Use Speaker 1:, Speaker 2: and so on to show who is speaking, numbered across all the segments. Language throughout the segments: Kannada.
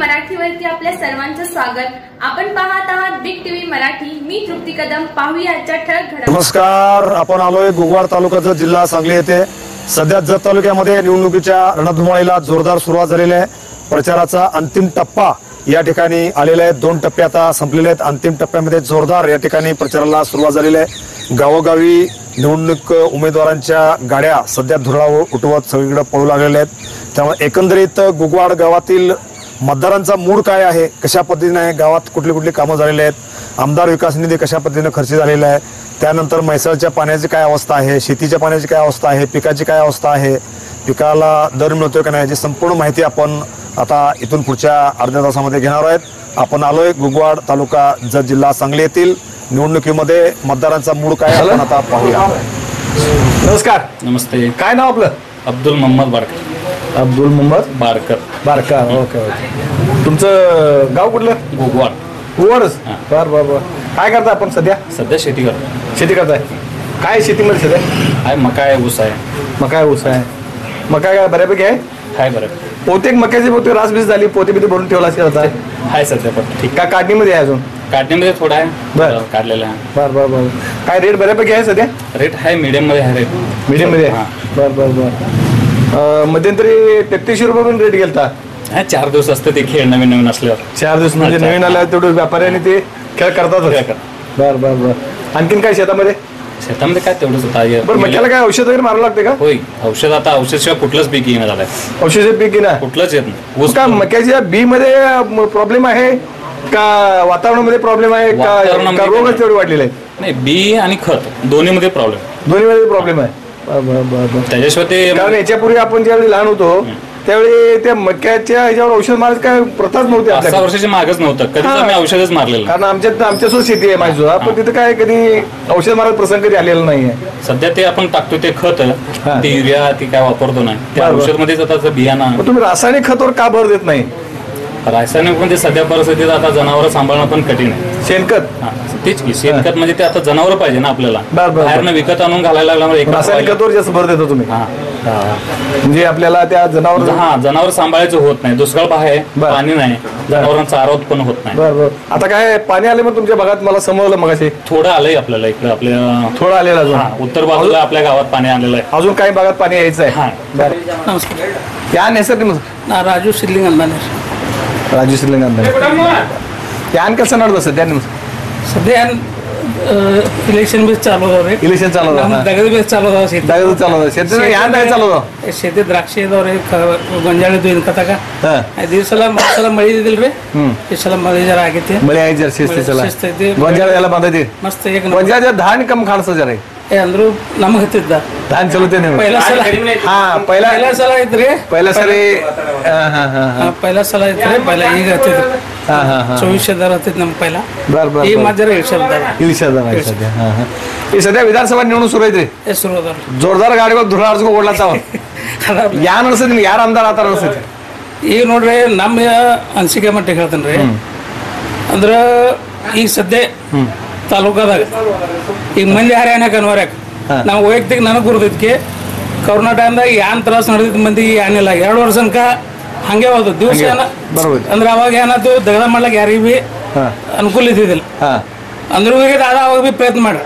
Speaker 1: मराठीवरती आपल्या सर्वांचं स्वागत। आपण पाहत आहात बिग टीव्ही मराठी। मी तृप्ती कदम। पाहूया आजच्या ठळक घडामोडी।
Speaker 2: नमस्कार, आपण आलोय गुगवाड तालुक्याचा जिल्हा सांगली येथे। सध्या जत तालुक्यामध्ये निवडणुकीच्या रणधुमाळीला जोरदार सुरुवात झालेली आहे। प्रचाराचा अंतिम टप्पा या ठिकाणी आलेला आहे। 2 टप्पे आता संपलेले आहेत। अंतिम टप्प्यामध्ये जोरदार या ठिकाणी प्रचाराला सुरुवात झालेली आहे। गावोगावी निवडणूक उमेदवारांच्या गाड्या सध्या धुरळा उठवत सगळीकडे पळू लागलेल्या आहेत। त्यामुळे एकंदरीत गुगवाड गावातील मतदारांचा मूड काय आहे, कशा पद्धतीने आहे, गावात कुठली कुठली कामं झालेली आहेत, आमदार विकास निधी कशा पद्धतीने खर्च झालेला आहे, त्यानंतर म्हैसाळच्या पाण्याची काय अवस्था आहे, शेतीच्या पाण्याची काय अवस्था आहे, पिकाची काय अवस्था आहे, पिकाला दर मिळतोय का नाही, याची संपूर्ण माहिती आपण आता इथून पुढच्या अर्ध्या तासामध्ये घेणार आहोत। आपण आलोय गुगवाड तालुका जत जिल्हा सांगली येथील निवडणुकीमध्ये मतदारांचा मूड काय आपण आता पाहूया।
Speaker 3: नमस्कार।
Speaker 4: नमस्ते।
Speaker 3: काय नाव आपलं?
Speaker 4: अब्दुल मोहम्मद बारकर।
Speaker 3: अब्दुल मोहम्मद बारकर। Okay okay. तुमचं गाव कुठलं?
Speaker 4: गुगवाड।
Speaker 3: गुगवाडच? बर। काय करता आपण सध्या?
Speaker 4: सध्या शेती करतो।
Speaker 3: शेती करताय? काय शेतीमध्ये सध्या?
Speaker 4: आहे मका आहे, ऊस आहे।
Speaker 3: मका आहे, ऊस आहे। मका काय बऱ्यापैकी आहे?
Speaker 4: हाय बरं।
Speaker 3: बहुतेक मक्याची बहुतेक रासबीस झाली, पोते बिते भरून ठेवला असेल आता?
Speaker 4: हाय सध्या पण ठीक।
Speaker 3: का काढणीमध्ये आहे अजून?
Speaker 4: काढणीमध्ये थोडा आहे,
Speaker 3: बरं
Speaker 4: काढलेला आहे।
Speaker 3: बर। काय रेट बऱ्यापैकी आहे सध्या?
Speaker 4: रेट आहे मीडियम मध्ये आहे। रेट
Speaker 3: मीडियम मध्ये? बर। मध्यंतरी 3300 रुपये रेट गेलता।
Speaker 4: हा 4 दिवस असते ते खेळ नवीन असल्यावर।
Speaker 3: 4 दिवस म्हणजे नवीन आल्यावर तेवढे व्यापाऱ्यांनी ते खेळ करतात। बर। आणखीन काय शेतामध्ये?
Speaker 4: शेतामध्ये काय तेवढंच होतं।
Speaker 3: बरं, मक्याला काय औषध वगैरे मारावं लागते का?
Speaker 4: होय, औषध आता औषधशिवाय कुठलंच पीक येणं झालंय।
Speaker 3: औषध पीक ना
Speaker 4: कुठलंच येत नाही। ऊस
Speaker 3: का मक्याच्या बी मध्ये प्रॉब्लेम आहे का वातावरणामध्ये प्रॉब्लेम आहे का रोगच तेवढे वाढलेले आहेत?
Speaker 4: नाही, बी आणि खत दोन्ही मध्ये प्रॉब्लेम
Speaker 3: आहे।
Speaker 4: त्याच्याशिवाय ते
Speaker 3: कारण याच्यापूर्वी आपण ज्यावेळी लहान होतो त्यावेळी त्या मक्याच्या ह्याच्यावर औषध मारायचं काय प्रथाच नव्हती।
Speaker 4: 6 वर्षाची मागच नव्हतं, कधीच आम्ही औषधच मारलेलं।
Speaker 3: कारण आमच्यासोबत शेती आहे माझी, पण तिथं काय कधी औषध मारायचा प्रसंग कधी आलेला नाहीये।
Speaker 4: सध्या ते आपण टाकतो ते खत, ते युरिया ती काय वापरतो नाही, त्या औषध मध्येच आता बियाणं।
Speaker 3: तुम्ही रासायनिक खतावर का भर देत नाही?
Speaker 4: रासायनिक म्हणजे सध्या परिस्थितीत आता जनावर सांभाळणं पण कठीण आहे।
Speaker 3: शेणखत?
Speaker 4: तेच की शेणखत म्हणजे ते आता जनावर पाहिजे ना आपल्याला, बाहेरनं विकत आणून घालायला लागल्यामुळे
Speaker 3: रासायनिक खतावर जास्त भर देतो तुम्ही? म्हणजे आपल्याला त्या
Speaker 4: जनावर सांभाळायचं होत नाही, दुष्काळ आहे, पाणी नाही, जनावरांचा आरोप पण होत नाही।
Speaker 3: बरोबर। आता काय पाणी आले मग तुमच्या भागात? मला समजलं मगाशी
Speaker 4: थोडं आलंय आपल्याला इकडे, आपल्या
Speaker 3: थोडं आलेलं अजून
Speaker 4: उत्तर बाजूला आपल्या गावात पाणी आलेलं आहे।
Speaker 3: अजून काही भागात पाणी यायचं आहे?
Speaker 5: नमस्कार।
Speaker 3: क्या नेसर
Speaker 5: राजू सिल्लिंग अंदाने।
Speaker 3: राजू सिल्लिंग अंदाने यान कसं नडलं सध्या?
Speaker 5: सध्या इलेक्शन बेस चालू आहे।
Speaker 3: इलेक्शन चालू
Speaker 5: दगड बेस चालू आहे। शेती द्राक्षे ಗೊಂಜಾಳ ಇನ್ಕತ ದಿವಸಲ ಮಸಲ ಮಳಿ ಇದಿಲ್ರಿ, ಈ ಸಲ ಮಳಿ ಜರ ಆಗೈತಿ।
Speaker 3: ಮಳಿ ಆಯ್ತು ಜರ ಶಿಸ್ತೈತಿ, ಗೊಂಜಾಳ ಎಲ್ಲ ಬಂದೈತಿ ಮಸ್ತ್। ಗೊಂಜಾಳ ಧಾನ್ ಕಮ್ ಕಾಣಿಸ್ತದ ಜರ
Speaker 5: ಅಂದ್ರು ನಮಗ್ ಹತ್ತಿದ್ದ
Speaker 3: ಧಾನ್ ಚಲೋತೇನೆ।
Speaker 5: पहिला ಸಲ ಐತ್ರಿ,
Speaker 3: पहिला
Speaker 5: ಸಲ ಐತ್ರಿ, पहिला ಈಗ ಹತ್ತಿದ್ರಿ। 2400 ಹತ್ತಿದ್ ನಮ್ पहिला, ಈ ಮಧ್ಯ 1,000
Speaker 3: ಈ ಸದ್ಯ ವಿಧಾನಸಭಾ ನಿವडणूक सुरू ಐತ್ರಿ?
Speaker 5: ಸುರು ಅದಾರ
Speaker 3: ಜೋರ್ದಾರ್ ಗಾಡಿಗಳು ಧುರಾಡ್ಸ್ಕೊ ಓಡ್ಲತ್ತಾವ। ಯಾನ್ ಅನ್ಸತ್ ನಿಮ್ಗೆ? ಯಾರು ಆಮದಾರ ಆತಾರ ಅನ್ಸತಿ
Speaker 5: ಈಗ? ನೋಡ್ರಿ ನಮ್ಮ ಅನಿಸಿಕೆ ಮಟ್ಟಿಗೆ ಹೇಳ್ತೇನ್ರಿ, ಅಂದ್ರ ಈಗ ಸದ್ಯ ತಾಲೂಕಾದಾಗ ಈಗ ಮಂದಿ ಹರ್ಯಾಣ ಕನ್ವರ್ಯಾಕ ನಾವು ವೈಯಕ್ತಿಕ ನನಗೆ ಗುರುದಕ್ಕೆ ಕೊರೋನಾ ಟೈಮ್ದಾಗ ಏನ್ ತ್ರಾಸ ನಡೆದಿತ್ತು ಮಂದಿ ಏನಿಲ್ಲ। 2 ವರ್ಷ ತನಕ ಹಂಗೆ ಹೋದ ದಿವಸ ಅಂದ್ರೆ ಅವಾಗ ಏನಾಯ್ತು, ದಗದ ಮಾಡ್ಲಿಕ್ಕೆ ಯಾರಿಗೆ ಬಿ ಅನುಕೂಲ ಇದ್ದಿದ್ದಿಲ್ಲ, ಅಂದ್ರೂ ದಾದ ಅವಾಗ ಬಿ ಪ್ರಯತ್ನ ಮಾಡ್ರಿ।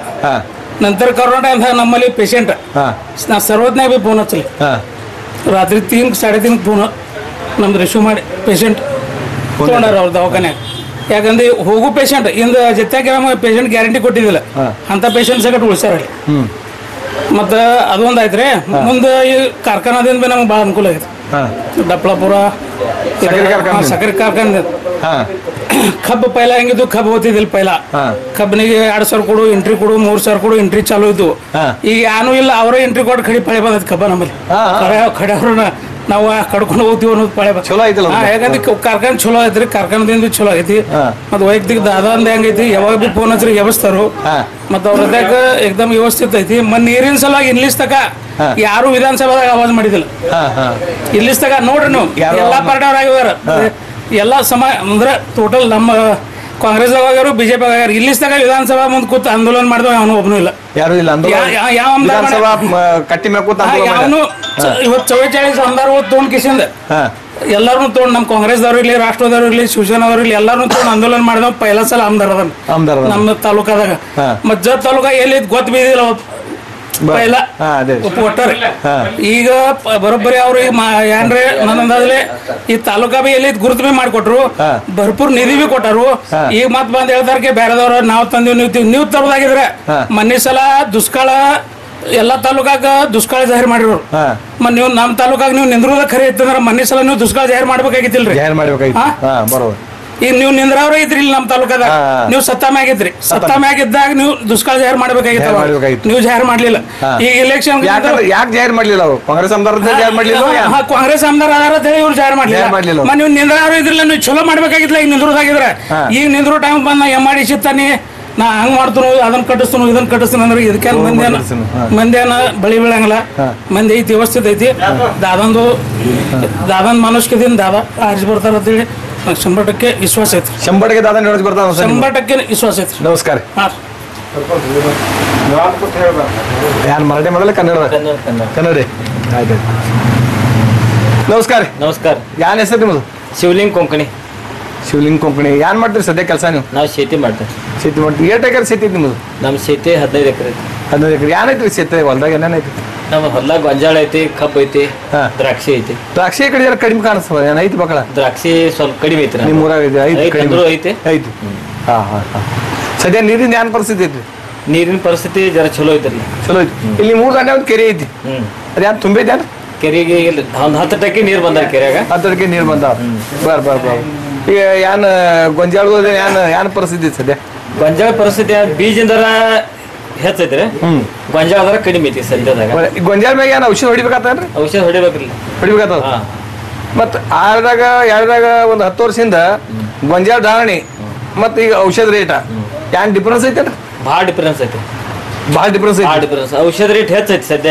Speaker 5: ನಂತರ ಕೊರೋನಾ ಟೈಮ್ದಾಗ ನಮ್ಮಲ್ಲಿ ಪೇಷಂಟ್ ನಾ ಸರ್ವಜ್ಞ ಬಿ ಫೋನ್ ಹಚ್ಚಲಿ, ರಾತ್ರಿ 3 3:30 ಫೋನ್ ನಮ್ದು ರಿಸೀವ್ ಮಾಡಿ ಪೇಷಂಟ್ ತೊಗೊಂಡಾರ ಅವ್ರ ದವಾಖಾನ್ಯಾಗ। ಯಾಕಂದ್ರೆ ಹೋಗು ಪೇಷಂಟ್ ಇಂದ ಜೊತೆಗೆ ಪೇಷಂಟ್ ಗ್ಯಾರಂಟಿ ಕೊಟ್ಟಿದ್ದಿಲ್ಲ, ಅಂತ ಪೇಷಂಟ್ ಸಗಟ್ ಉಳಿಸ್ಯಾರ ಅಲ್ಲಿ। ಮತ್ತು ಅದೊಂದು ಆಯ್ತು ರೀ, ಮುಂದೆ ಈ ಕಾರ್ಖಾನದಿಂದ ನಮ್ಗೆ ಭಾಳ ಅನುಕೂಲ ಆಗೈತೆ। ಡಪ್ಲಾಪುರ ಸಕ್ಕರೆ ಕಾರ್ಖಾನೆ ಕಬ್ಬು ಪೈಲ ಹೆಂಗಿದ್ದು, ಕಬ್ಬು ಓದ್ತಿದ್ದಿಲ್ಲ ಪೈಲ, ಕಬ್ಬನಿಗೆ 2,000 ಕೊಡು ಎಂಟ್ರಿ ಕೊಡು, 3,000 ಕೊಡು ಎಂಟ್ರಿ ಚಾಲು ಇದ್ದು। ಈಗ ಏನೂ ಇಲ್ಲ, ಅವರೇ ಎಂಟ್ರಿ ಕೊಟ್ಟು ಖಡಿ ಪಳೆ ಬಂದೈತೆ ಕಬ್ಬ ನಮ್ಮಲ್ಲಿ। ಖಡ್ಯಾವ್ರನ್ನ ನಾವು ಕಡ್ಕೊಂಡು ಹೋಗ್ತೀವಿ ಅನ್ನೋದು ಪಳೆ ಚಲೋ ಐತಲ್ಲ, ಯಾಕಂದ್ರೆ ಕಾರ್ಖಾನೆ ಚಲೋ ಐತ್ರಿ, ಕಾರ್ಖಾನದಿಂದ ಚಲೋ ಆಗೈತಿ। ಮತ್ತೆ ವೈಯಕ್ತಿಕ ದಾದಂದ ಹೆಂಗೈತಿ, ಯಾವಾಗ ಬಿ ಫೋನ್ ಹಚ್ಚಿರಿ ವ್ಯವಸ್ಥರು, ಮತ್ತ ಅವ್ರ ಹೃದಯಕ್ಕ ಏಕದಮ್ ವ್ಯವಸ್ಥಿತ ಐತಿ। ಮತ್ ನೀರಿನ ಸಲುವಾಗಿ ಇಲ್ಲಿಸ್ ತಕ ಯಾರು ವಿಧಾನಸಭಾದಾಗ ಆವಾಜ್ ಮಾಡಿದಿಲ್ಲ, ಇಲ್ಲಿಸ್ ತಕ ನೋಡ್ರಿ ನೀವು ಎಲ್ಲಾ ಪಾರ್ಟಿ ಅವ್ರ ಆಗಿದಾರ, ಎಲ್ಲ ಅಂದ್ರೆ ಟೋಟಲ್ ನಮ್ಮ ಕಾಂಗ್ರೆಸ್ ಆಗ್ಯಾರು, ಬಿಜೆಪಿ ಆಗ್ಯಾರು, ಇಲ್ಲಿ ತನಕ ವಿಧಾನಸಭಾ ಮುಂದೆ ಕೂತು ಆಂದೋಲನ ಮಾಡಿದವ ಅವನು ಒಬ್ಬನು ಇಲ್ಲ, ಯಾರು ಇಲ್ಲ। ಯಾವ ವಿಧಾನಸಭಾ ಕಟ್ಟಿ ಮೇಲೆ ಕೂತು ಅವನು ಇವತ್ತು 44 ತೊಗೊಂಡ್ ಕಿಸಿಂದ ಎಲ್ಲಾರು ತಗೊಂಡು ನಮ್ಮ ಕಾಂಗ್ರೆಸ್ದವ್ರು ಇರ್ಲಿ ರಾಷ್ಟ್ರದವ್ರು ಇರ್ಲಿ ಶಿವಸೇನದವ್ರು ಇರ್ಲಿ ಎಲ್ಲಾರು ತಗೊಂಡು ಆಂದೋಲನ ಮಾಡಿದವ್ ಪೈಲ ಸಲ ಆಮದಾರ ನಮ್ಮ ತಾಲೂಕಾದಾಗ ಮತ್ ಜತ್ ತಾಲೂಕಾ ಎಲ್ಲಿ ಗೊತ್ತ ಬಿದ್ದಿಲ್ಲ ಪೈಲ ಒಟ್ಟಾರೆ ಈಗ ಬರೋಬ್ಬರಿ ಅವ್ರು ಏನ್ರಿ ನನ್ನಂದಾದ್ಲೆ ಈ ತಾಲೂಕಾ ಬಿ ಎಲ್ಲಿ ಗುರುತು ಬಿ ಮಾಡಿಕೊಟ್ರು ಭರ್ಪೂರ್ ನಿಧಿ ಬಿ ಕೊಟ್ಟರು ಈಗ ಮತ್ ಬಂದ್ ಹೇಳ್ತಾರ ಬೇರೆದವ್ರು ನಾವ್ ತಂದಿವ್ ನೀವು ತರದಾಗಿದ್ರೆ ಮೊನ್ನೆ ಸಲ ದುಷ್ಕಾಳ ಎಲ್ಲಾ ತಾಲೂಕಾಗ ದುಷ್ಕಾಳ ಜಾಹಿರ್ ಮಾಡಿರೋರು ಮತ್ ನೀವು ನಮ್ ತಾಲೂಕಾಗ ನೀವು ನಿಂದ್ರದ ಖರೆ ಇತ್ತಂದ್ರ ಮೊನ್ನೆ ಸಲ ನೀವು ದುಷ್ಕಾಳ ಜಾಹಿರ್ ಮಾಡ್ಬೇಕಾಗಿತ್ತಿಲ್ರಿ ಈಗ ನೀವು ನಿಂದ್ರವ್ರ ಇದ್ರಿ ನಮ್ ತಾಲೂಕಾದಾಗ ನೀವು ಸತ್ತಾಮ್ಯಾಗಿದ್ರಿ ಸತ್ತಾಮ್ಯಾಗಿದ್ದಾಗ ನೀವು ದುಷ್ಕಾಳ ಜಾಹಿರ್ ಮಾಡ್ಬೇಕಾಗಿತ್ತು ನೀವು ಜಾಹಿರ್ ಮಾಡ್ಲಿಲ್ಲ ಈಗ ಎಲೆಕ್ಷನ್
Speaker 3: ಯಾಕೆ ಜಾಹಿರ್ ಮಾಡ್ಲಿಲ್ಲ ಕಾಂಗ್ರೆಸ್
Speaker 5: ಕಾಂಗ್ರೆಸ್ ಆಮದಾರ ಅದಾರ ಅಂತ ಹೇಳಿ ಇವ್ರು ಜಾಹಿರ್ ಮಾಡ್ಲಿಲ್ಲ ನೀವು ನಿಂದ್ರವ್ರ ಇದ್ರಿಲ್ಲ ನೀವು ಚಲೋ ಮಾಡ್ಬೇಕಾಗಿತ್ತಲ್ಲ ಈಗ ನಿಂದ್ರದಾಗಿದ್ರ ಈಗ ನಿಂದ್ರು ಟೈಮ್ ಬಂದ MIDC ತಾನಿ ನಾ ಹಂಗ್ ಮಾಡ್ತನು ಅದನ್ನ ಕಟ್ಟಿಸ್ತನು ಇದನ್ನ ಕಟ್ಟಿಸ್ತನು ಅಂದ್ರೆ ಇದಕ್ಕೆ ಮಂದಿನ ಬಳಿ ಬೀಳಂಗಿಲ್ಲ ಮಂದಿ ಐತಿ ವ್ಯವಸ್ಥಿತ ಐತಿ ದಾದಂದು ಮನುಷ್ಯದಿಂದ ದಾದ ಆರಿಸಿ ಬರ್ತಾರ ಅಂತೇಳಿ 100% ವಿಶ್ವಾಸ ಐತಿ
Speaker 3: 100% ದಾದ ನೋಡಿಸ್ ಬರ್ತಾನ
Speaker 5: 100% ವಿಶ್ವಾಸ ಐತಿ
Speaker 3: ನಮಸ್ಕಾರ ಯಾರು ಮರಾಠಿ ಮಾಡಲ್ಲ ಕನ್ನಡ ಆಯ್ತು ನಮಸ್ಕಾರ ಯಾನ್ ಹೆಸರು ನಿಮ್ಮದು
Speaker 6: ಶಿವಲಿಂಗ್ ಕೊಂಕಣಿ
Speaker 3: ಯಾನ್ ಮಾಡ್ತೀರಿ ಸದ್ಯ ಕೆಲಸ ನೀವು
Speaker 6: ನಾವು ಶೇತಿ ಮಾಡ್ತೇವೆ
Speaker 3: ಎಷ್ಟು ಎಕರೆ ಶೇತಿ ಐತಿ ನಿಮ್ಮದು
Speaker 6: ನಮ್ಮ ಶೇತಿ 15 ಎಕರೆ ಐತಿ
Speaker 3: 15 ಎಕರೆ ಏನೈತ್ರಿ ಶೇತಿ ಹೊಲ್ದಾಗ ಏನೇನೈತಿ
Speaker 6: ನಮ್ಮ ಹೊಲ್ದಾಗ ಗೊಂಜಾಳ ಐತಿ ಕಬ್ಬು ಐತಿ ದ್ರಾಕ್ಷಿ ಐತಿ
Speaker 3: ದ್ರಾಕ್ಷಿ ಕಡೆ ಜರ ಕಡಿಮೆ ಕಾಣಿಸ್ತದ ಏನೈತಿ ಬಕಳ
Speaker 6: ದ್ರಾಕ್ಷಿ ಸ್ವಲ್ಪ ಕಡಿಮೆ ಐತಿ
Speaker 3: ನಿಮ್ಮ ಊರಾಗ
Speaker 6: ಐತಿ
Speaker 3: ಸದ್ಯ ನೀರಿನ ಏನ್ ಪರಿಸ್ಥಿತಿ ಐತಿ
Speaker 6: ನೀರಿನ ಪರಿಸ್ಥಿತಿ ಜರ ಚಲೋ ಐತ್ರಿ
Speaker 3: ಇಲ್ಲಿ 3 ದಂಡೆ ಒಂದು ಕೆರೆ ಐತಿ ಅದೇನ್ ತುಂಬೈತಿ ಏನ್
Speaker 6: ಕೆರೆಗೆ ಒಂದು 10 ನೀರು ಬಂದ ಕೆರೆಯಾಗ
Speaker 3: 10 ನೀರು ಬಂದಾವ ಬರ್ ಈಗ ಏನ್ ಗೊಂಜಾಳ ಏನ್ ಪರಿಸ್ಥಿತಿ ಐತಿ ಸದ್ಯ
Speaker 6: ಗೊಂಜಾಳ ಪರಿಸ್ಥಿತಿ ಬೀಜದ ಹೆಚ್ಚೈತ್ರಿ ಗೊಂಜಾಳ ದರ ಕಡಿಮೆ ಐತಿ ಸದ್ಯದಾಗ
Speaker 3: ಗೊಂಜಾಳ ಮ್ಯಾಗ ಏನ್ ಔಷಧ ಹೊಡಿಬೇಕಾತನ್ರಿ
Speaker 6: ಔಷಧ ಹೊಡಿಬೇಕ್ರಿ
Speaker 3: ಹೊಡಿಬೇಕಾಗ್ತದ ಮತ್ ಎರಡರಾಗ ಒಂದು 10 ವರ್ಷದಿಂದ ಗೊಂಜಾಳ ಧಾರಣಿ ಮತ್ ಈಗ ಔಷಧ ರೇಟ ಏನ್ ಡಿಫ್ರೆನ್ಸ್ ಐತೇನ್ರಿ
Speaker 6: ಭಾಳ ಡಿಫ್ರೆನ್ಸ್ ಐತಿ ಔಷಧ ರೇಟ್ ಹೆಚ್ಚೈತಿ ಸದ್ಯ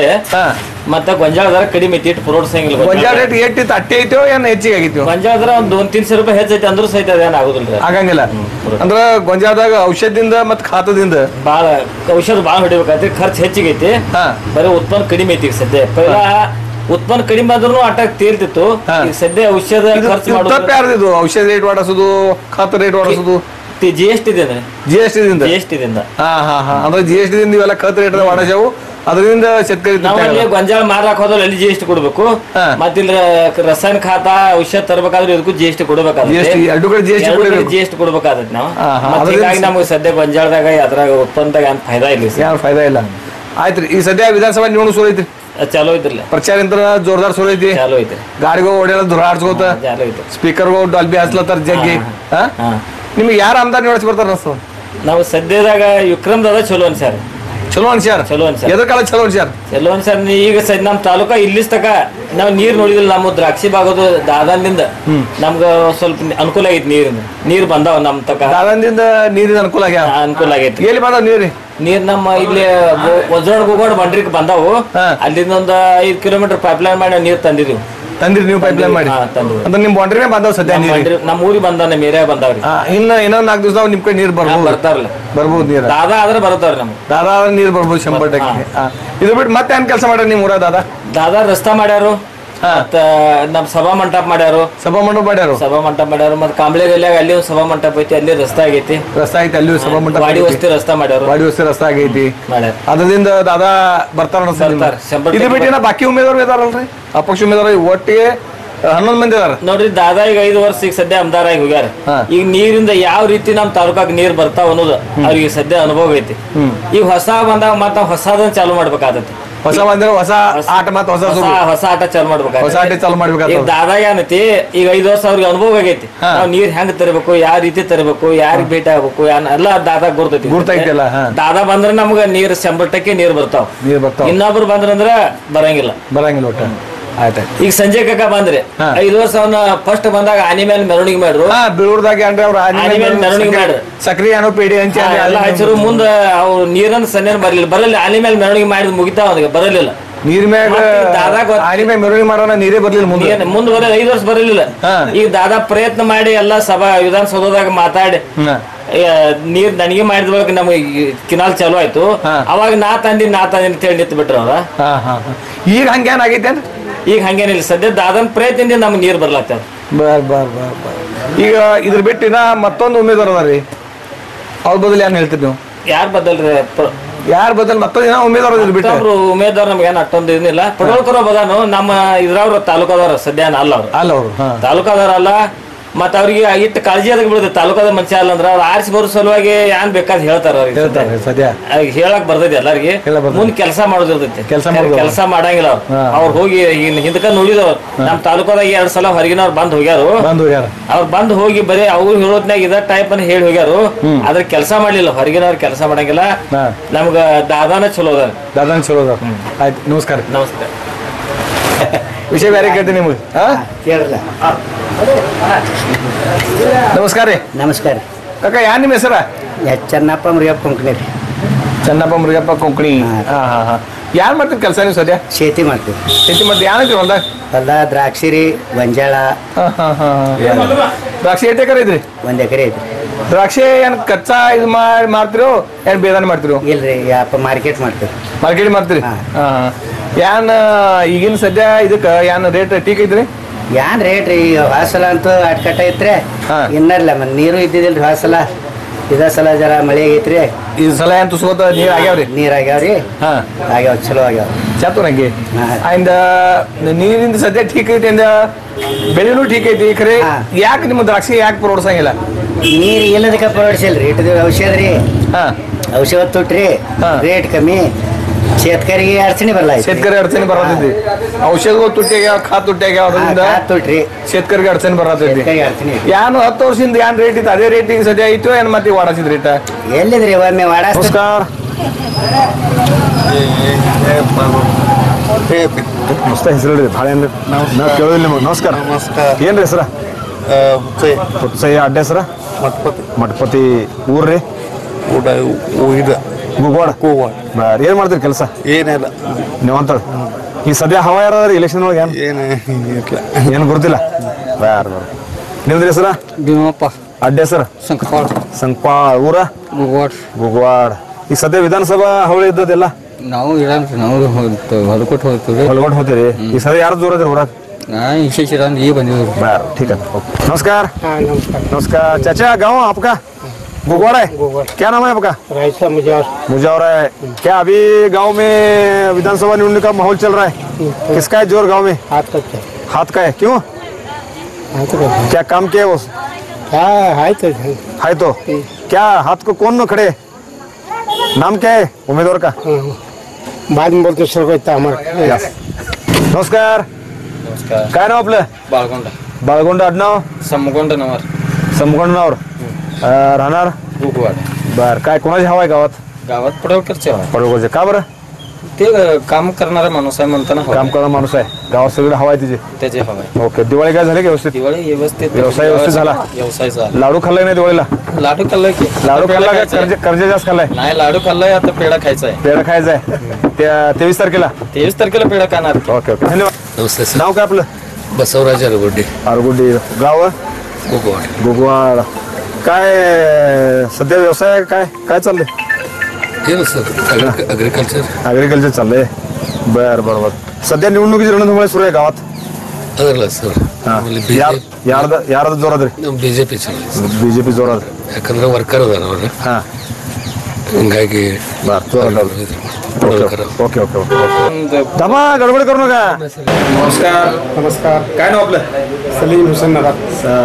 Speaker 6: ಮತ್ತ ಗೊಂಜಾಳ ದರ ಕಡಿಮೆ ಐತಿ ಇಟ್ಟು ಪುರೋಡ್ಸಂಗಿಲ್ಲ
Speaker 3: ಗೊಂಜಾಳ ರೇಟ್ ಎಷ್ಟಿತ್ತು ಅಟ್ಟೆ ಐತೋ ಏನ್ ಹೆಚ್ಚಿಗೆ ಆಗಿತ್ತು
Speaker 6: ಗೊಂಜಾಳ ದರ ಒಂದು 200-300 ರೂಪಾಯಿ ಹೆಚ್ಚೈತಿ ಅಂದ್ರೂ ಸಹಿತ ಅದೇನ್ ಆಗುದಿಲ್ಲ
Speaker 3: ಆಗಂಗಿಲ್ಲ ಅಂದ್ರ ಗೊಂಜಾಳದಾಗ ಔಷಧದಿಂದ ಮತ್ ಖಾತದಿಂದ
Speaker 6: ಬಾಳ ಔಷಧ ಬಾಳ ಹೊಡಿಬೇಕಾಯ್ತಿ ಖರ್ಚು ಹೆಚ್ಚಿಗೆ ಐತಿ ಬರೀ ಉತ್ಪನ್ನ ಕಡಿಮೆ ಐತಿ ಸದ್ಯ ಪೈಲ ಉತ್ಪನ್ನ ಕಡಿಮೆ ಆದ್ರೂ ಅಟ್ಟಾಗ ತೇಲ್ತಿತ್ತು ಈಗ ಸದ್ಯ ಔಷಧ ಖರ್ಚು
Speaker 3: ಮಾಡೋದು ಔಷಧ ರೇಟ್ ವಾಡಿಸೋದು ಖಾತ ರೇಟ್ ವಾಡಿಸೋದು
Speaker 6: GST ದಿಂದ
Speaker 3: ಅಂದ್ರೆ GST ದಿಂದ ಇವೆಲ್ಲ ಖಾತ ರೇಟ್ ವಾಡಿಸವು ಅದರಿಂದ
Speaker 6: ಶೇತಕರಿ ಗೊಂಜಾಳ ಮಾರಾಕ್ ಹೋದ್ರೆ ಅಲ್ಲಿ GST ಕೊಡ್ಬೇಕು ಮತ್ತೆ ಇಲ್ಲಿ ರಸಾಯನ ಖಾತ ಔಷಧ ತರಬೇಕಾದ್ರೆ ಇದಕ್ಕೂ GST ಕೊಡ್ಬೇಕಾದ್ರೆ GST ಕೊಡ್ಬೇಕಾಗತ್ತೆ ನಾವು ಹೀಗಾಗಿ ನಮ್ಗೆ ಸದ್ಯ ಗೊಂಜಾಳದಾಗ ಅದ್ರಾಗ ಉತ್ಪನ್ನದಾಗ ಏನ್ ಫಾಯ್ದಾ ಇಲ್ಲ
Speaker 3: ಆಯ್ತ್ರಿ ಈಗ ಸದ್ಯ ವಿಧಾನಸಭಾ ಚುನಾವಣೆ ಶುರು ಐತಿ
Speaker 6: ಚಾಲೋ ಐತ್ರಲ್ಲ
Speaker 3: ಪ್ರಚಾರ ಯಂತ್ರ ಜೋರ್ದಾರ್ ಶುರು ಐತಿ
Speaker 6: ಚಾಲೋ ಐತ್ರಿ
Speaker 3: ಗಾಡಿಗೂ ಓಡಾಡ ದುರಾಡ್ಸ್ಕೋತ ಸ್ಪೀಕರ್ಗೂ ಡಾಲ್ಬಿ ಹಚ್ಲತ್ತಾರ ಜಗ್ಗಿ ನಿಮ್ಗೆ ಯಾರು ಆಮದಾನಿ ನೋಡಿಸ್ ಬರ್ತಾರ ಅನ್ಸ್ತದ
Speaker 6: ನಾವು ಸದ್ಯದಾಗ ವಿಕ್ರಮ್ ದಾದ ಚಲೋ ಅನ್ಸ್ಯಾರ
Speaker 3: ಎದ್ರ ಕಾಲ ಚಲೋ
Speaker 6: ಅನ್ಸ್ಯಾರ ಈಗ ನಮ್ ತಾಲೂಕಾ ಇಲ್ಲಿ ತಕ ನಾವ್ ನೀರ್ ನೋಡಿದಿಲ್ಲ ನಮ್ಮ ದ್ರಾಕ್ಷಿ ಭಾಗದ ದಾದಾನ್ದಿಂದ ನಮ್ಗ ಸ್ವಲ್ಪ ಅನುಕೂಲ ಆಗೈತಿ ನೀರ್ ಬಂದಾವ ನಮ್ ತಕ
Speaker 3: ದಾದಾನ್ದಿಂದ ನೀರಿನ ಅನುಕೂಲ ಆಗೈತಿ ಎಲ್ಲಿ ಬಂದಾವ
Speaker 6: ನೀರ್ ನಮ್ಮ ಇಲ್ಲಿ ವಜ್ರೋಡ್ ಗೋಗೋಡ್ ಬಂಡ್ರಿಕ್ ಬಂದಾವು ಅಲ್ಲಿಂದ ಒಂದು 5 ಕಿಲೋಮೀಟರ್ ಪೈಪ್ಲೈನ್ ಮಾಡಿ ನೀರ್ ತಂದಿದ್ವಿ
Speaker 3: ನೀವು ಪೈಪ್ಲೈನ್ ಮಾಡಿ ಅಂದ್ರೆ ನಿಮ್ ಬಾಂಡ್ರಿನೇ ಬಂದಾವ್ ಸದ್ಯ
Speaker 6: ನಮ್ಮ ಊರಿಗೆ ಬಂದ ನಮ್ಮ ಏರಿಯಾ ಬಂದಾವ್ರಿ
Speaker 3: ಇನ್ನೊಂದ್ 4 ದಿವಸ ನಿಮ್ ಕಡೆ ನೀರ್ ಬರ್ಬೋದು ನೀರ್
Speaker 6: ದಾದಾ ಆದ್ರೆ ಬರುತ್ತಾವ್ರಿ ನಮ್ಗೆ
Speaker 3: ದಾದಾ ನೀರ್ ಬರ್ಬೋದು 100%. ಇದು ಬಿಟ್ಟು ಮತ್ತೆ ಏನ್ ಕೆಲಸ ಮಾಡ್ಯಾರ ನಿಮ್ ಊರ
Speaker 6: ದಾದಾ ರಸ್ತಾ ಮಾಡ್ಯಾರು ಮತ್ತ ನಮ್ ಸಭಾ ಮಂಟಪ ಮಾಡ್ಯಾರು ಮತ್ ಕಾಂಬ್ಳೆಗಲ್ಯಾಗ ಅಲ್ಲಿ ಒಂದು ಸಭಾ ಮಂಟಪ ಐತಿ ಅಲ್ಲಿ ರಸ್ತಾ ಆಗೈತಿ
Speaker 3: ಅಲ್ಲಿ ಸಭಾ ಮಂಟಪ
Speaker 6: ವಾಡಿ ವಸ್ತಿ ರಸ್ತಾ ಮಾಡ್ಯಾರು
Speaker 3: ರಸ್ತಾ ಆಗೈತಿ ಅದರಿಂದ ದಾದಾ ಬರ್ತಾರ ಇದು ಬಿಟ್ಟು ಬಾಕಿ ಉಮೇದವ್ರು ಇದಾರಲ್ರಿ ಅಪಕ್ಷ ಉಮೇದವ್ರು ಒಟ್ಟಿಗೆ 11 ಮಂದಿ ಅದಾರ
Speaker 6: ನೋಡ್ರಿ ದಾದಾ ಈಗ 5 ವರ್ಷ ಈಗ ಸದ್ಯ ಆಮದಾರಾಗಿ ಹೋಗ್ಯಾರ ಈಗ ನೀರಿಂದ ಯಾವ ರೀತಿ ನಮ್ ತಾಲೂಕಾಗ ನೀರ್ ಬರ್ತಾವ ಅನ್ನೋದು ಅವ್ರಿಗೆ ಸದ್ಯ ಅನುಭವ ಐತಿ ಈಗ ಹೊಸ ಬಂದಾಗ ಮತ್ತ ಹೊಸದನ್ನ ಚಾಲು ಮಾಡ್ಬೇಕಾಗತ್ತೆ
Speaker 3: ಹೊಸ ಆಟ ಮತ್ತೆ
Speaker 6: ಹೊಸ ಆಟ ಚಾಲು ಮಾಡ್ಬೇಕಾಗ್ತದೆ ದಾದಾ ಏನೈತಿ ಈಗ 5 ವರ್ಷ ಅವ್ರಿಗೆ ಅನುಭವ ಆಗೈತಿ ನಾವ್ ನೀರ್ ಹೆಂಗ್ ತರಬೇಕು ಯಾವ ರೀತಿ ತರಬೇಕು ಯಾರಿಗ್ ಭೇಟಿ ಆಗ್ಬೇಕು ಎಲ್ಲಾ ದಾದಾ ಗುರ್ತೈತಿ ದಾದಾ ಬಂದ್ರ ನಮ್ಗ ನೀರ್ 100% ನೀರ್ ಬರ್ತಾವ ಇನ್ನೊಬ್ರು ಬಂದ್ರಂದ್ರ ಬರಂಗಿಲ್ಲ
Speaker 3: ಒಟ್ಟ
Speaker 6: ಈಗ ಸಂಜಯ್ ಕಾಕ ಬಂದ್ರಿ 5 ವರ್ಷ ಅವನ ಫಸ್ಟ್ ಬಂದಾಗ ಆನೆ ಮೇಲೆ ಮೆರವಣಿಗೆ ಮಾಡ್ರು
Speaker 3: ಬೀಳೂರ್ದಾಗ
Speaker 6: ಆನೆ ಮೇಲೆ ಮೆರವಣಿಗೆ ಮಾಡ್ರು
Speaker 3: ಸಕ್ರಿ ಏನೋ ಪೇಡಿ
Speaker 6: ಎಲ್ಲ ಹಚ್ಚರು ಮುಂದ ಅವ್ರು ನೀರನ್ನ ಸನ್ನೇನು ಬರಲಿಲ್ಲ ಆನೆ ಮೇಲೆ ಮೆರವಣಿಗೆ ಮಾಡಿದ್ ಮುಗಿತಾ ಅವನಿಗೆ ಬರಲಿಲ್ಲ
Speaker 3: ನೀರ್ ಮ್ಯಾಗ ಮೆರವಣಿಗೆ ಮಾಡೋಣ ನೀರೇ ಬರ್ಲಿಲ್ಲ
Speaker 6: ಮುಂದೆ 5 ವರ್ಷ ಬರಲಿಲ್ಲ ಈಗ ದಾದಾ ಪ್ರಯತ್ನ ಮಾಡಿ ಎಲ್ಲಾ ವಿಧಾನಸೌಧದಾಗ ಮಾತಾಡಿ ನೀರ್ ನನಗೆ ಮಾಡಿದ ಬಳಿಕ ನಮಗೆ ಕಿನಾಲ್ ಚಾಲು ಆಯ್ತು ಅವಾಗ ನಾ ತಂದಿನಿ ಅಂತ ಹೇಳಿ ನಿಂತು ಬಿಟ್ರ ಅವ್ರ
Speaker 3: ಈಗ ಹಂಗೇನಾಗೈತೆ
Speaker 6: ಈಗ ಹಂಗೇನಿಲ್ಲ ಸದ್ಯ ದಾದನ ಪ್ರಯತ್ನದಿಂದ ನಮ್ಗೆ ನೀರು ಬರ್ಲಾಗ್ತದ.
Speaker 3: ಈಗ ಇದ್ರ ಬಿಟ್ಟಿನ ಮತ್ತೊಂದು ಉಮೇದುವಾರ ಅದ ರೀ, ಅವ್ರ ಬದಲು ಏನ್ ಹೇಳ್ತೀರಿ ನೀವು?
Speaker 6: ಯಾರು ಬದಲ್ರಿ?
Speaker 3: ಯಾರ ಬದಲು ಮತ್ತೊಂದು ಉಮೇದುವಾರ ಬಿಟ್ಟು
Speaker 6: ಉಮೇದುವಾರ ನಮ್ಗೆ ಏನ್ ಅಷ್ಟೊಂದು ಏನಿಲ್ಲ. ಪಡೋಳ್ಕರ ಬದಾನು ನಮ್ಮ ಇದ್ರವ್ರ ತಾಲೂಕದವ್ರ ಸದ್ಯ ಅಲ್ಲ ಅವ್ರು ತಾಲೂಕದವ್ರ ಅಲ್ಲ. ಮತ್ತ ಅವ್ರಿಗೆ ಇಟ್ಟು ಕಾಳಜಿ ಅದಕ್ಕೆ ಬಿಡುತ್ತೆ ತಾಲೂಕದ ಮನುಷ್ಯ ಅಲ್ಲ ಅಂದ್ರ ಅವ್ರು ಆರಿಸಿ ಬರೋ ಸಲುವಾಗಿ ಏನ್ ಬೇಕಾದ್ ಹೇಳ್ತಾರ ಹೇಳಕ್ ಬರ್ತೈತಿ ಎಲ್ಲರಿಗೆ. ಮುಂದ್ ಕೆಲಸ ಮಾಡೋದಿರ್ತೈತಿ, ಕೆಲಸ ಮಾಡಂಗಿಲ್ಲ ಅವ್ರು ಹೋಗಿ ಹಿಂದಕ ನೋಡಿದವ್ರು ನಮ್ ತಾಲೂಕದಾಗ 2 ಸಲ ಹೊರಗಿನವ್ರು ಬಂದ್ ಹೋಗ್ಯಾರು. ಅವ್ರು ಬಂದ್ ಹೋಗಿ ಬರೀ ಅವ್ರು ಹೇಳೋದ್ನಾಗ ಇದ ಟೈಪ್ ಅನ್ನ ಹೇಳಿ ಹೋಗ್ಯಾರು. ಅದ್ರ ಕೆಲಸ ಮಾಡ್ಲಿಲ್ಲ, ಹೊರಗಿನವ್ರು ಕೆಲಸ ಮಾಡಂಗಿಲ್ಲ. ನಮ್ಗ ದಾದಾನ ಚಲೋ ಅದ.
Speaker 3: ಆಯ್ತು, ನಮಸ್ಕಾರ.
Speaker 6: ನಮಸ್ಕಾರ.
Speaker 3: ವಿಷಯ ಬೇರೆ ಕೇಳ್ತೀನಿ ನಿಮ್ಗೆ. ನಮಸ್ಕಾರ ರೀ.
Speaker 7: ನಮಸ್ಕಾರ
Speaker 3: ಕಾಕ, ಯಾನ್ ನಿಮ್ಮ ಹೆಸರ?
Speaker 7: ಚೆನ್ನಪ್ಪ ಮುರಿಯಪ್ಪ ಕೊಂಕಣಿ ರೀ.
Speaker 3: ಚೆನ್ನಪ್ಪ ಮುರಿಯಪ್ಪ ಕೊಂಕಣಿ. ಯಾರು ಮಾಡ್ತೀರಿ ಕೆಲಸ ನೀವು ಸದ್ಯ?
Speaker 7: ಶೇತಿ ಮಾಡ್ತೀವಿ.
Speaker 3: ಶೇತಿ ಮಾಡ್ತೀವಿ. ಯಾನೈತಿ ಹೊಲ್ದಾಗ?
Speaker 7: ಹೊಲ್ದಾಗ ದ್ರಾಕ್ಷಿ ರೀ, ಗೊಂಜಾಳ.
Speaker 3: ದ್ರಾಕ್ಷಿ ಎಷ್ಟು ಎಕರೆ ಐತ್ರಿ?
Speaker 7: 1 ಎಕರೆ ಐತ್ರಿ.
Speaker 3: ದ್ರಾಕ್ಷಿ ಏನ್ ಕಚ್ಚಾ ಇದು ಮಾಡ್ತಿರೋ ಏನ್ ಬೇದಾನ ಮಾಡ್ತಿರೋ?
Speaker 7: ಇಲ್ರಿ, ಮಾರ್ಕೆಟ್ ಮಾಡ್ತೀವಿ.
Speaker 3: ಮಾರ್ಕೆಟ್ ಮಾಡ್ತೀರಿ? ಯಾನ್ ಈಗಿನ ಸದ್ಯ ಇದಕ್ಕ ಯಾನ್ ರೇಟ್ ಟೀಕ್ ಐತ್ರಿ?
Speaker 7: ಯಾನ್ ರೇಟ್ ರೀ? ಹೊಸಲ ಅಂತೂ ಅಟ್ಕಟ್ಟ ಐತ್ರಿ. ಇನ್ನಲ್ಲ ಮತ್ ನೀರು ಇದ್ದಿದಿಲ್ರಿ ಹೊಸಲ. ಇದ ಸಲ ಜರ ಮಳೆ ಆಗೈತ್ರಿ.
Speaker 3: ಈ ಸಲ ಏನ್ ತುಸ್ಕೋತ ನೀರ್ ಆಗ್ಯಾವ್ರಿ?
Speaker 7: ನೀರ್ ಆಗ್ಯಾವ್ರಿ. ಆಗ್ಯಾವ, ಚಲೋ ಆಗ್ಯಾವ.
Speaker 3: ಚಾತು ನಂಗೆ ಅಂದ ನೀರಿಂದ ಸದ್ಯ ಠೀಕ್ ಐತಿ ಅಂದ ಬೆಳೆನೂ ಠೀಕ್ ಐತಿ. ಖರೆ ಯಾಕೆ ನಿಮ್ಮ ದ್ರಾಕ್ಷಿ ಯಾಕೆ ಪ್ರೋಡ್ಸಂಗಿಲ್ಲ?
Speaker 7: ನೀರ್ ಇಲ್ಲದಕ್ಕ ಪ್ರೋಡ್ಸಿಲ್ರಿ. ಇಟ್ಟಿದ್ವಿ ಔಷಧ ರೀ, ಔಷಧ ತುಟ್ರಿ, ರೇಟ್ ಕಮ್ಮಿ. ಶೇತಕರಿಗೆ ಅಡಚಣೆ ಬರಲ್ಲ.
Speaker 3: ಶೇತಕರಿಗೆ ಅಡಚಣೆ ಬರತೈತಿ. ಔಷಧಗಳು ತುಟ್ಟಿಯಾಗ ಖಾತ್ ತುಟ್ಟಿಯಾಗ ಅದರಿಂದ ಶೇತಕರಿಗೆ ಅಡಚಣೆ ಬರತೈತಿ. ಯಾನು 10 ವರ್ಷದಿಂದ ಯಾನ್ ರೇಟ್ ಇತ್ತು ಅದೇ ರೇಟಿಗೆ ಸದ್ಯ ಐತು ಏನ್ ಮತ್ತೆ ವಾಡಸಿದ್ ರೇಟ
Speaker 7: ಎಲ್ಲಿದ್ರಿ? ಒಮ್ಮೆ ವಾಡಸ್.
Speaker 2: ನಮಸ್ಕಾರ. ಮಸ್ತ ಹೆಸರು ಹೇಳ್ರಿ, ಭಾಳ ಏನ್ರಿ ನಾವು ಕೇಳೋದಿಲ್ಲ ನಿಮಗೆ. ನಮಸ್ಕಾರ. ಏನ್ರಿ ಹೆಸರ? ಹುಚ್ಚಯ್ಯ. ಅಡ್ಡ ಹೆಸರ? ಮಠಪತಿ. ಊರ್ರಿ? ಗುಗ್ವಾಡ. ಏನ್ ಮಾಡ್ತೀರಿ ಕೆಲಸ?
Speaker 8: ಏನಿಲ್ಲ
Speaker 2: ನೀವು ಅಂತ ಈ ಸದ್ಯ ಹವಾ ಯಾರಾದ್ರಿ ಎಲೆಕ್ಷನ್ ಒಳಗೆ? ಏನು ಗೊತ್ತಿಲ್ಲ. ನಿಮ್ದು ಹೆಸರ?
Speaker 9: ಭೀಮಪ್ಪ.
Speaker 2: ಅಡ್ಡ ಹೆಸರು? ಸಂಕಪಾಳ. ಊರ? ಗುಗ್ವಾಡ. ಈ ಸದ್ಯ ವಿಧಾನಸಭಾ ಹವಳಿ ಇದ್ದದೆಲ್ಲ
Speaker 9: ನಾವು ಇರಲ್ರಿ, ನಾವು ಹೊಲಕೊಟ್ಟು ಹೋಗ್ತೀವಿ.
Speaker 2: ಹೊಲಗೊಟ್ಟು ಹೋಗ್ತೀರಿ? ಈ ಸದ್ಯ ಯಾರು ದೂರ ಅದ್ರಿ ಊರಾಗ?
Speaker 9: विशेष ये बंदी
Speaker 2: ठीक है। नमस्कार। नमस्कार चाचा, गाँव आपका गुगवाड़ा है? क्या नाम है आपका?
Speaker 10: रायसा
Speaker 2: मुजावर है। क्या अभी गांव में विधानसभा निवडणूक का माहौल चल रहा है? किसका है जोर गांव में? हाथ का है। क्यों? क्या काम किया वो? है तो क्या हाथ को कौन खड़े? नाम क्या है उम्मीदवार का?
Speaker 10: बाद में बोलते सर
Speaker 2: नमस्कार। काय नाव आपलं?
Speaker 9: बाळगोंडा.
Speaker 2: बाळगोंडा. आडनाव?
Speaker 9: समगोंडनावर.
Speaker 2: समगोंडनावर. राहणार
Speaker 9: गुगवाड.
Speaker 2: बर. काय कोणाची हवा आहे गावात?
Speaker 9: गावात पडवळकरचे.
Speaker 2: पडवळकरचे. का बरं?
Speaker 9: ते काम करणारा माणूस आहे म्हणताना.
Speaker 2: काम करणारा माणूस आहे. गावात सगळं हवा आहे त्याची हवा आहे. ओके. दिवाळी काय झाली? व्यवस्थित
Speaker 9: दिवाळी व्यवस्थित.
Speaker 2: व्यवसाय व्यवस्थित झाला?
Speaker 9: व्यवसाय झाला.
Speaker 2: लाडू खाल्लाय नाही दिवाळीला?
Speaker 9: लाडू खाल्लाय की.
Speaker 2: लाडू खाल्ला का कर्ज जास्त खाल्लाय?
Speaker 9: नाही, लाडू खाल्लाय. आता पेढा खायचा आहे.
Speaker 2: पेढा खायचा आहे. त्या 23 तारखेला?
Speaker 9: 23 तारखेला पेढा खाणार.
Speaker 2: ओके ओके, धन्यवाद.
Speaker 11: नमस्ते सर.
Speaker 2: नाव काय आपलं?
Speaker 11: बसवराज अरगुड्डी.
Speaker 2: अरगुड्डी. गाव?
Speaker 11: गुगवाड.
Speaker 2: गुगवाड. काय सध्या व्यवसाय काय काय चाललंय?
Speaker 11: हे ना सर,
Speaker 2: ऍग्रिकल्चर चाललंय. बर बरोबर. सध्या निवडणुकीची रणधुमाळी सुरू आहे गावात?
Speaker 11: ಅದರಲ್ಲ ಸರ್,
Speaker 2: ಯಾರದ ಜೋರಾದ್ರಿ?
Speaker 11: ಬಿಜೆಪಿ
Speaker 2: ಬಿಜೆಪಿ ಜೋರಾದ.
Speaker 11: ಯಾಕಂದ್ರೆ ವರ್ಕರ್ ಅದಾರ ಅವ್ರು. ಹಂಗಾಗಿ
Speaker 2: ओके ओके ओके. दमा गडबड करू नका. नमस्कार.
Speaker 10: नमस्कार.
Speaker 2: काय नाव आपलं?
Speaker 10: सलीम हुसेन नगर.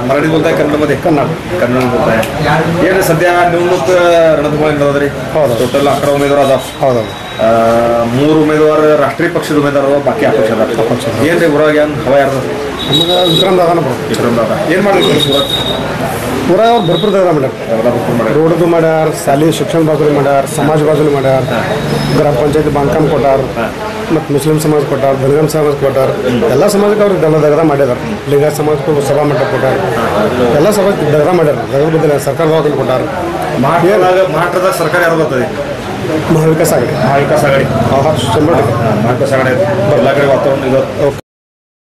Speaker 2: मराठी बोलताय? कन्नडमध्ये? कन्नड बोलताय. ಏನು ಸದ್ಯ ನಿವडणूक ರಣಧುಮಾಳಿ ನಡೆದ್ರಿ? ಟೋಟಲ್ 11 ಉಮೇದುವಾರ ಅದಾವ.
Speaker 10: ಹೌದು.
Speaker 2: 3 ಉಮೇದುವಾರ ರಾಷ್ಟ್ರೀಯ ಪಕ್ಷದ ಉಮೇದುವಾರ, ಬಾಕಿ ಅಪಕ್ಷದ. ಏನ್ರಿ ಊರಾಗ ಏನು ಹವಾ ಯಾರ್ದು?
Speaker 10: ನಮ್ಗೆ ವಿಕ್ರಮ್ ದಾದಾನ ಬರೋದು.
Speaker 2: ವಿಕ್ರಮ್ ದಾದ. ಏನು ಮಾಡಿದ್ರು ಸೂರತ್?
Speaker 10: ಪೂರಾ ಅವ್ರು ಭರ್ಪೂರ್ ದಾದ ಮಾಡ್ಯಾರ. ರೋಡ್ದು ಮಾಡ್ಯಾರ, ಶಾಲೆ ಶಿಕ್ಷಣ ಬಾಜುಲಿ ಮಾಡ್ಯಾರ, ಸಮಾಜ ಬಾಜುಲಿ ಮಾಡ್ಯಾರ, ಗ್ರಾಮ ಪಂಚಾಯತ್ ಬಾಂಧಕಾಮ್ ಕೊಟ್ಟಾರ, ಮತ್ತು ಮುಸ್ಲಿಂ ಸಮಾಜ ಕೊಟ್ಟಾರ, ದಲಿತ ಸಮಾಜ ಕೊಟ್ಟಾರ. ಎಲ್ಲ ಸಮಾಜಕ್ಕೆ ಅವ್ರು ದಗದ ಮಾಡಿದಾರ. ಲಿಂಗಾಯತ ಸಮಾಜಕ್ಕೂ ಸಭಾ ಮಂಟಪ ಕೊಟ್ಟಾರ. ಎಲ್ಲ ಸಮಾಜ ದಗದ ಮಾಡ್ಯಾರ. ದಗದ ಬದಲ ಸರ್ಕಾರ ದವಾಖಾನೆ ಕೊಟ್ಟಾರ.
Speaker 2: ಮಹಾರಾಷ್ಟ್ರದ ಸರ್ಕಾರ ಯಾರು ಬರ್ತದೆ?
Speaker 10: ಮಹಾವಿಕಾಸ್ ಆಘಾಡಿ.
Speaker 2: ಮಹಾವಿಕಾಸ್ ಆಘಾಡಿ.
Speaker 10: 100%.
Speaker 2: ಮಹಾವಿಕಾಸ್ ಆಘಾಡಿ ಎಲ್ಲ ಕಡೆ ವಾತಾವರಣ ಇದು.